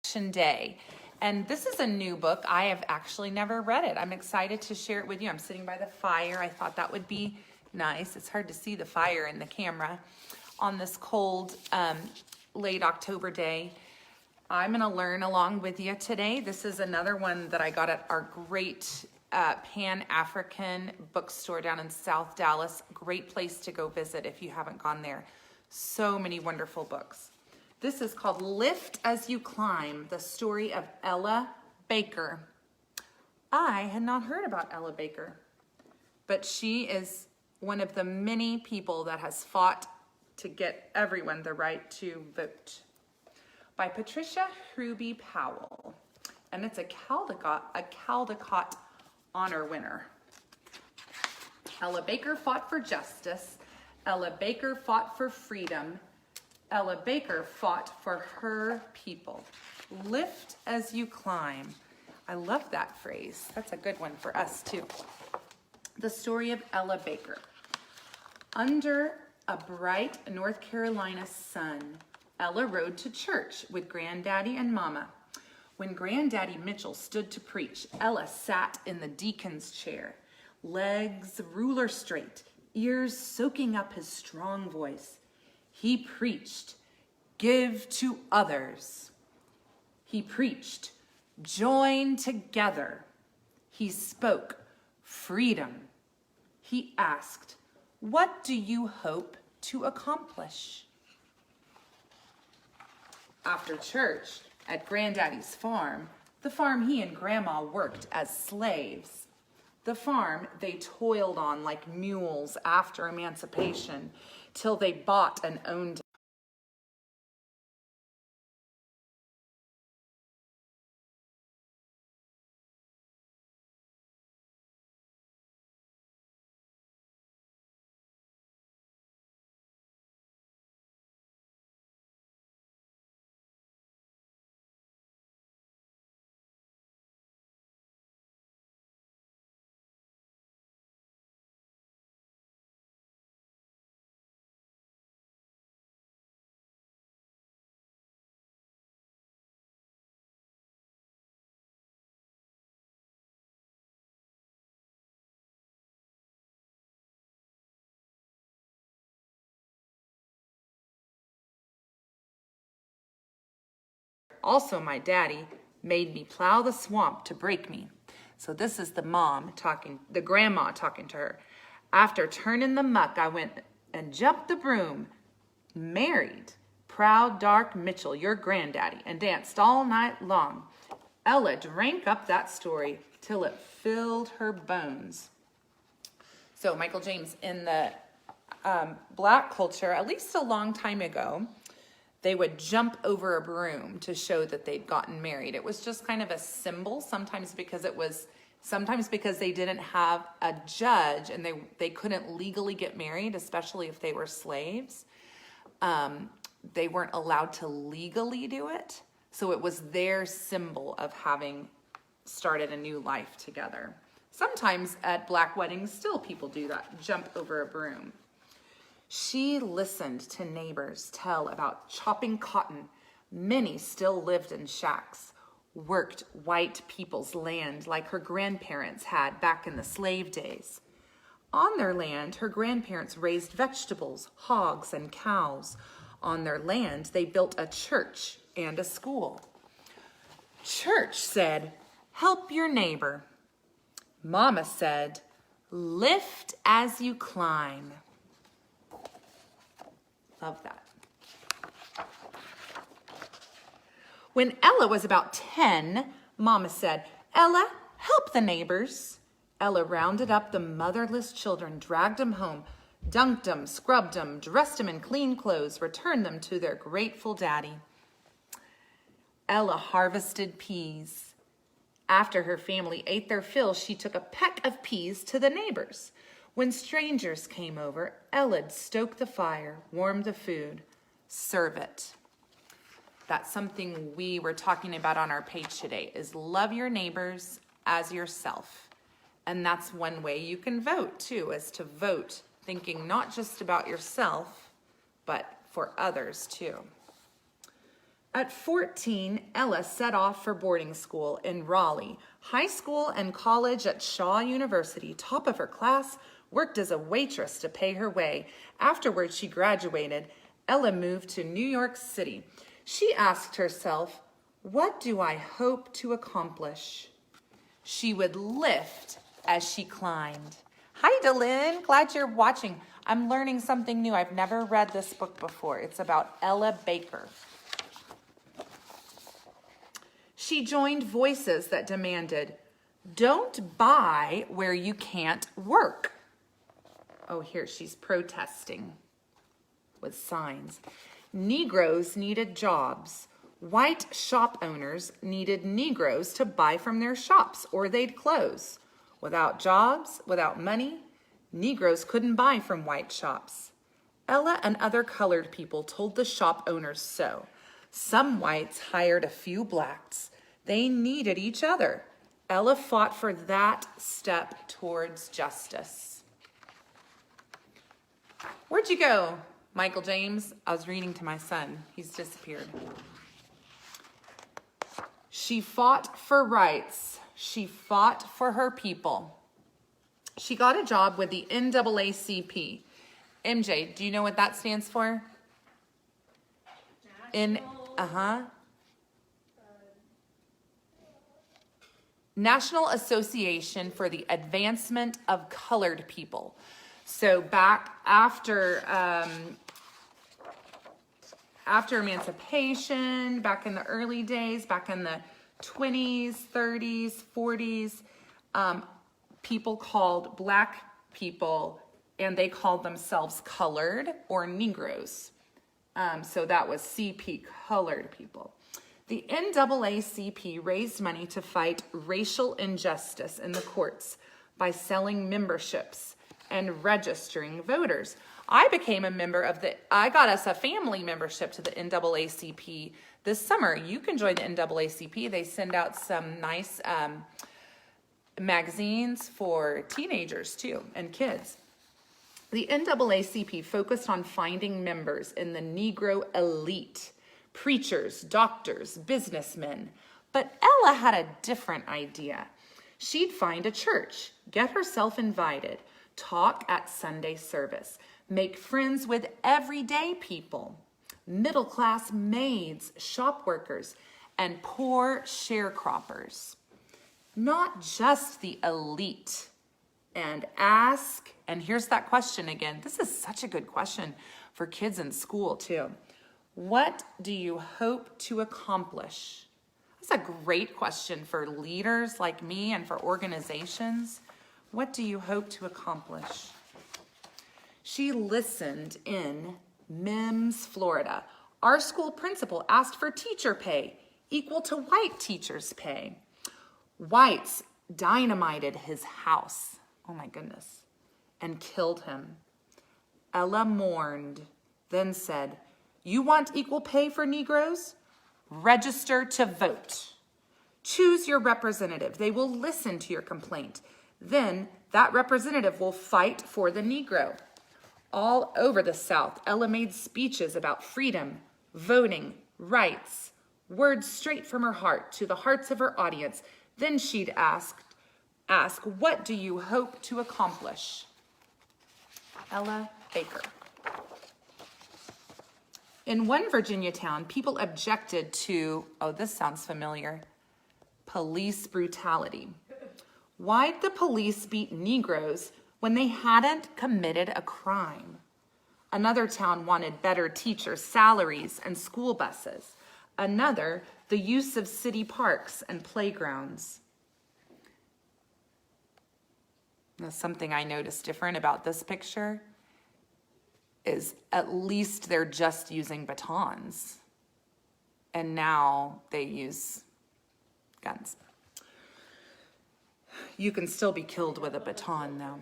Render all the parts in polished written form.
Day. And this is a new book. I have actually never read it. I'm excited to share it with you. I'm sitting by the fire. I thought that would be nice. It's hard to see the fire in the camera on this cold, late October day. I'm going to learn along with you today. This is another one that I got at our great Pan-African bookstore down in South Dallas. Great place to go visit if you haven't gone there. So many wonderful books. This is called Lift as You Climb, the story of Ella Baker. I had not heard about Ella Baker, but she is one of the many people that has fought to get everyone the right to vote. By Patricia Hrubey Powell, and it's a Caldecott Honor winner. Ella Baker fought for justice. Ella Baker fought for freedom. Ella Baker fought for her people. Lift as you climb. I love that phrase. That's a good one for us too. The story of Ella Baker. Under a bright North Carolina sun, Ella rode to church with Granddaddy and Mama. When Granddaddy Mitchell stood to preach, Ella sat in the deacon's chair, legs ruler straight, ears soaking up his strong voice. He preached, give to others. He preached, join together. He spoke, freedom. He asked, what do you hope to accomplish? After church, at Granddaddy's farm, the farm he and Grandma worked as slaves, the farm they toiled on like mules after emancipation, till they bought and owned it. Also, my daddy made me plow the swamp to break me. So this is the mom talking, the grandma talking to her. After turning the muck, I went and jumped the broom, married proud Dark Mitchell, your granddaddy, and danced all night long. Ella drank up that story till it filled her bones. So Michael James, in the Black culture, at least a long time ago, they would jump over a broom to show that they'd gotten married. It was just kind of a symbol, sometimes because they didn't have a judge and they couldn't legally get married, especially if they were slaves. They weren't allowed to legally do it. So it was their symbol of having started a new life together. Sometimes at Black weddings, still people do that, jump over a broom. She listened to neighbors tell about chopping cotton. Many still lived in shacks, worked white people's land like her grandparents had back in the slave days. On their land, her grandparents raised vegetables, hogs, and cows. On their land, they built a church and a school. Church said, help your neighbor. Mama said, lift as you climb. Love that. When Ella was about 10, Mama said, Ella, help the neighbors. Ella rounded up the motherless children, dragged them home, dunked them, scrubbed them, dressed them in clean clothes, returned them to their grateful daddy. Ella harvested peas. After her family ate their fill, she took a peck of peas to the neighbors. When strangers came over, Ella'd stoke the fire, warm the food, serve it. That's something we were talking about on our page today, is love your neighbors as yourself. And that's one way you can vote too, is to vote thinking not just about yourself, but for others too. At 14, Ella set off for boarding school in Raleigh. High school and college at Shaw University, top of her class, worked as a waitress to pay her way. Afterwards, she graduated. Ella moved to New York City. She asked herself, what do I hope to accomplish? She would lift as she climbed. Hi, Delyn. Glad you're watching. I'm learning something new. I've never read this book before. It's about Ella Baker. She joined voices that demanded, don't buy where you can't work. Oh, here she's protesting with signs. Negroes needed jobs. White shop owners needed Negroes to buy from their shops or they'd close. Without jobs, without money, Negroes couldn't buy from white shops. Ella and other colored people told the shop owners so. Some whites hired a few blacks. They needed each other. Ella fought for that step towards justice. Where'd you go, Michael James? I was reading to my son. He's disappeared. She fought for rights. She fought for her people. She got a job with the NAACP. MJ, do you know what that stands for? National Association for the Advancement of Colored People. So back after emancipation, back in the early days, back in the 20s, 30s, 40s, people called black people, and they called themselves colored or Negroes. So that was CP, colored people. The NAACP raised money to fight racial injustice in the courts by selling memberships and registering voters. I became a member of I got us a family membership to the NAACP this summer. You can join the NAACP. They send out some nice magazines for teenagers too and kids. The NAACP focused on finding members in the Negro elite, preachers, doctors, businessmen. But Ella had a different idea. She'd find a church, get herself invited, talk at Sunday service, make friends with everyday people, middle-class maids, shop workers, and poor sharecroppers. Not just the elite. And ask, and here's that question again. This is such a good question for kids in school too. What do you hope to accomplish? That's a great question for leaders like me and for organizations. What do you hope to accomplish? She listened in Mims, Florida. Our school principal asked for teacher pay equal to white teachers' pay. Whites dynamited his house. Oh my goodness. And killed him. Ella mourned, then said, you want equal pay for Negroes? Register to vote. Choose your representative. They will listen to your complaint. Then that representative will fight for the Negro. All over the South, Ella made speeches about freedom, voting, rights, words straight from her heart to the hearts of her audience. Then she'd ask, what do you hope to accomplish? Ella Baker. In one Virginia town, people objected to, oh, this sounds familiar, police brutality. Why'd the police beat Negroes when they hadn't committed a crime? Another town wanted better teachers' salaries and school buses. Another, the use of city parks and playgrounds. Now, something I noticed different about this picture is at least they're just using batons. And now they use guns. You can still be killed with a baton, though.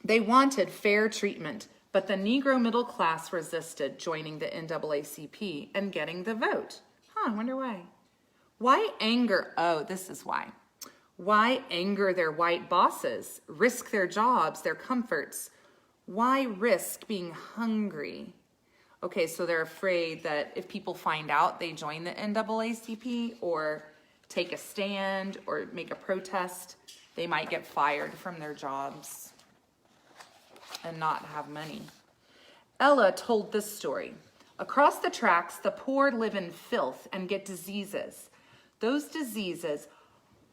They wanted fair treatment, but the Negro middle class resisted joining the NAACP and getting the vote. I wonder why. Why anger? Oh, this is why. Why anger their white bosses, risk their jobs, their comforts? Why risk being hungry? Okay, so they're afraid that if people find out they join the NAACP or take a stand or make a protest, they might get fired from their jobs and not have money. Ella told this story. Across the tracks, the poor live in filth and get diseases. Those diseases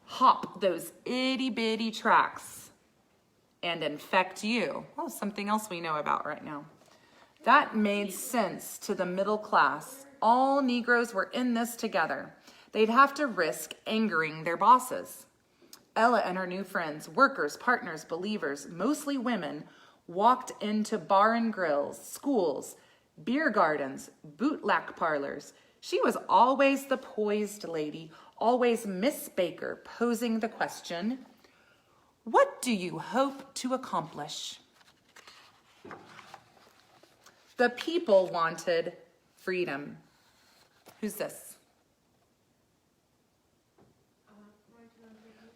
hop those itty bitty tracks and infect you. Oh, something else we know about right now. That made sense to the middle class. All Negroes were in this together. They'd have to risk angering their bosses. Ella and her new friends, workers, partners, believers, mostly women, walked into bar and grills, schools, beer gardens, bootlack parlors. She was always the poised lady, always Miss Baker, posing the question, "What do you hope to accomplish?" The people wanted freedom. Who's this?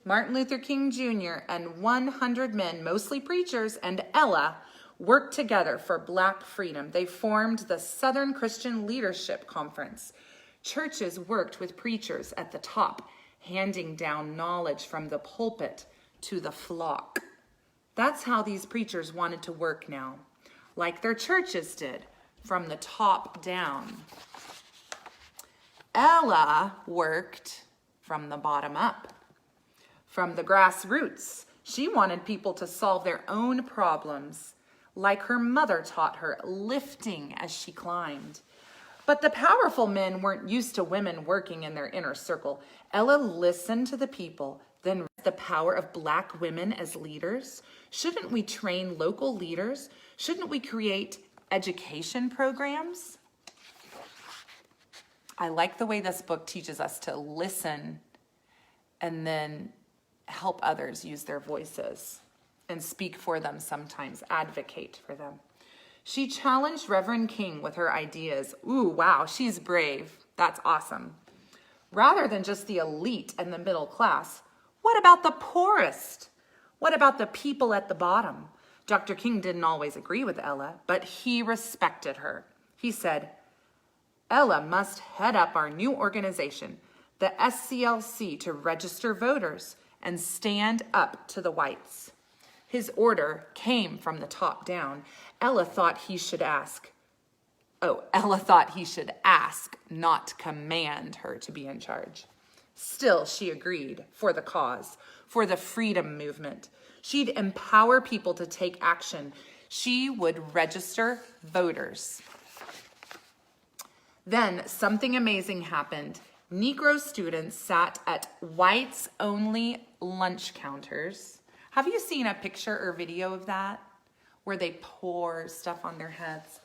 Martin Luther King Jr. and 100 men, mostly preachers, and Ella worked together for Black freedom. They formed the Southern Christian Leadership Conference. Churches worked with preachers at the top, handing down knowledge from the pulpit to the flock. That's how these preachers wanted to work now, like their churches did, from the top down. Ella worked from the bottom up, from the grassroots. She wanted people to solve their own problems, like her mother taught her, lifting as she climbed. But the powerful men weren't used to women working in their inner circle. Ella listened to the people, then the power of Black women as leaders. Shouldn't we train local leaders? Shouldn't we create education programs? I like the way this book teaches us to listen and then help others use their voices and speak for them sometimes, advocate for them. She challenged Reverend King with her ideas. Ooh, wow, she's brave. That's awesome. Rather than just the elite and the middle class, what about the poorest? What about the people at the bottom? Dr. King didn't always agree with Ella, but he respected her. He said, Ella must head up our new organization, the SCLC, to register voters and stand up to the whites. His order came from the top down. Ella thought he should ask, not command her to be in charge. Still, she agreed for the cause, for the freedom movement. She'd empower people to take action. She would register voters. Then something amazing happened. Negro students sat at whites-only lunch counters. Have you seen a picture or video of that? Where they pour stuff on their heads?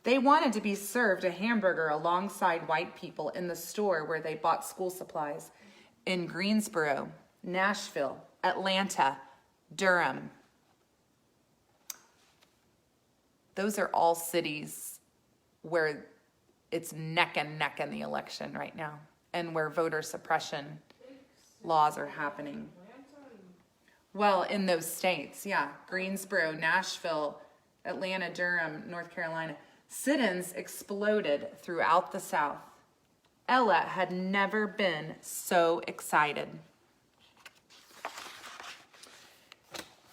They wanted to be served a hamburger alongside white people in the store where they bought school supplies. In Greensboro, Nashville, Atlanta, Durham. Those are all cities where it's neck and neck in the election right now, and where voter suppression laws are happening. Well, in those states, yeah. Greensboro, Nashville, Atlanta, Durham, North Carolina. Sit-ins exploded throughout the South. Ella had never been so excited.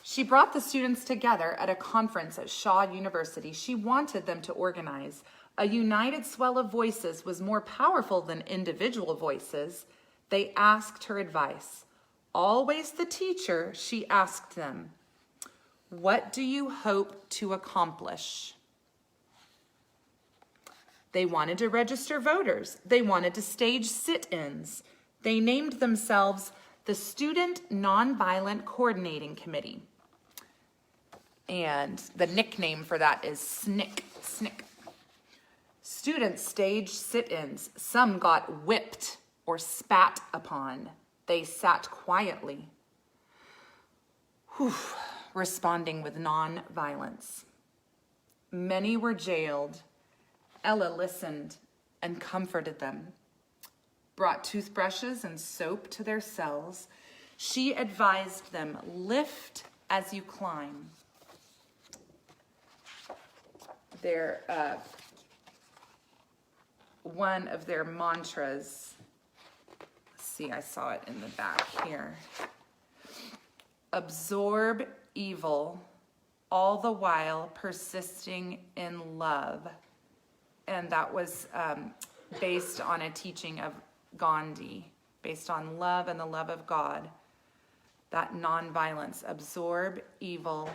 She brought the students together at a conference at Shaw University. She wanted them to organize. A united swell of voices was more powerful than individual voices. They asked her advice. Always the teacher, she asked them, "What do you hope to accomplish?" They wanted to register voters. They wanted to stage sit-ins. They named themselves the Student Nonviolent Coordinating Committee. And the nickname for that is SNCC. SNCC. Students staged sit-ins. Some got whipped or spat upon. They sat quietly, responding with non-violence. Many were jailed. Ella listened and comforted them, brought toothbrushes and soap to their cells. She advised them, lift as you climb. one of their mantras. Let's see, I saw it in the back here. Absorb evil, all the while persisting in love. And that was based on a teaching of Gandhi, based on love and the love of God. That nonviolence, absorb evil,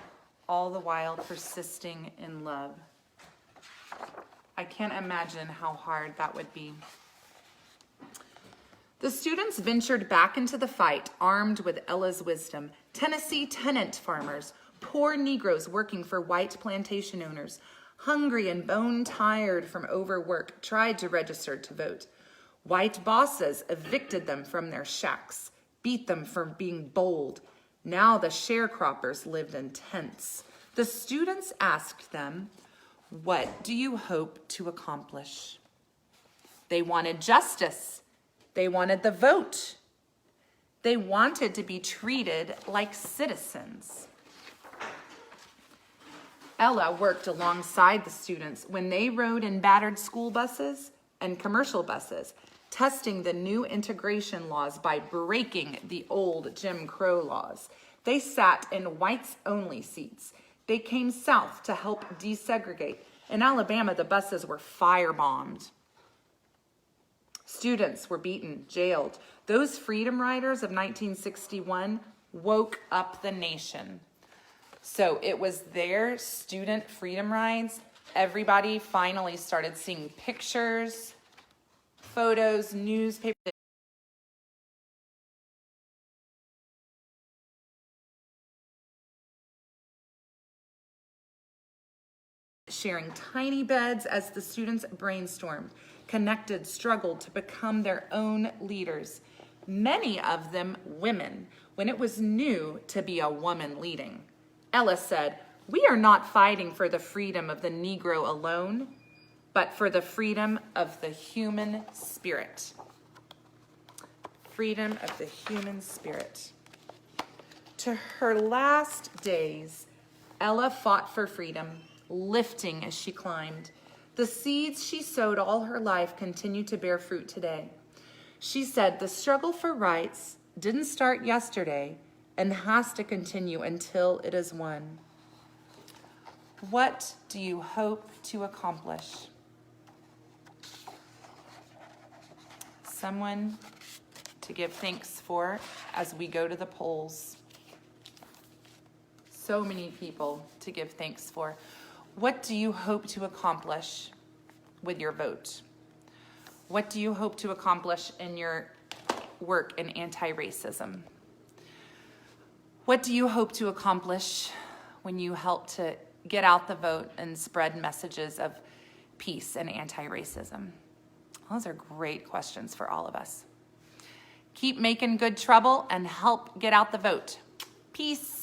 all the while persisting in love. I can't imagine how hard that would be. The students ventured back into the fight, armed with Ella's wisdom. Tennessee tenant farmers, poor Negroes working for white plantation owners, hungry and bone-tired from overwork, tried to register to vote. White bosses evicted them from their shacks, beat them for being bold. Now the sharecroppers lived in tents. The students asked them, "What do you hope to accomplish?" They wanted justice. They wanted the vote. They wanted to be treated like citizens. Ella worked alongside the students when they rode in battered school buses and commercial buses, testing the new integration laws by breaking the old Jim Crow laws. They sat in whites-only seats. They came south to help desegregate. In Alabama, the buses were firebombed. Students were beaten, jailed. Those freedom riders of 1961 woke up the nation. So it was their student freedom rides. Everybody finally started seeing pictures, photos, newspapers. Sharing tiny beds as the students brainstormed, connected, struggled to become their own leaders. Many of them women, when it was new to be a woman leading. Ella said, "We are not fighting for the freedom of the Negro alone, but for the freedom of the human spirit." Freedom of the human spirit. To her last days, Ella fought for freedom, lifting as she climbed. The seeds she sowed all her life continue to bear fruit today. She said the struggle for rights didn't start yesterday and has to continue until it is won. What do you hope to accomplish? Someone to give thanks for as we go to the polls. So many people to give thanks for. What do you hope to accomplish with your vote? What do you hope to accomplish in your work in anti-racism? What do you hope to accomplish when you help to get out the vote and spread messages of peace and anti-racism? Those are great questions for all of us. Keep making good trouble and help get out the vote. Peace.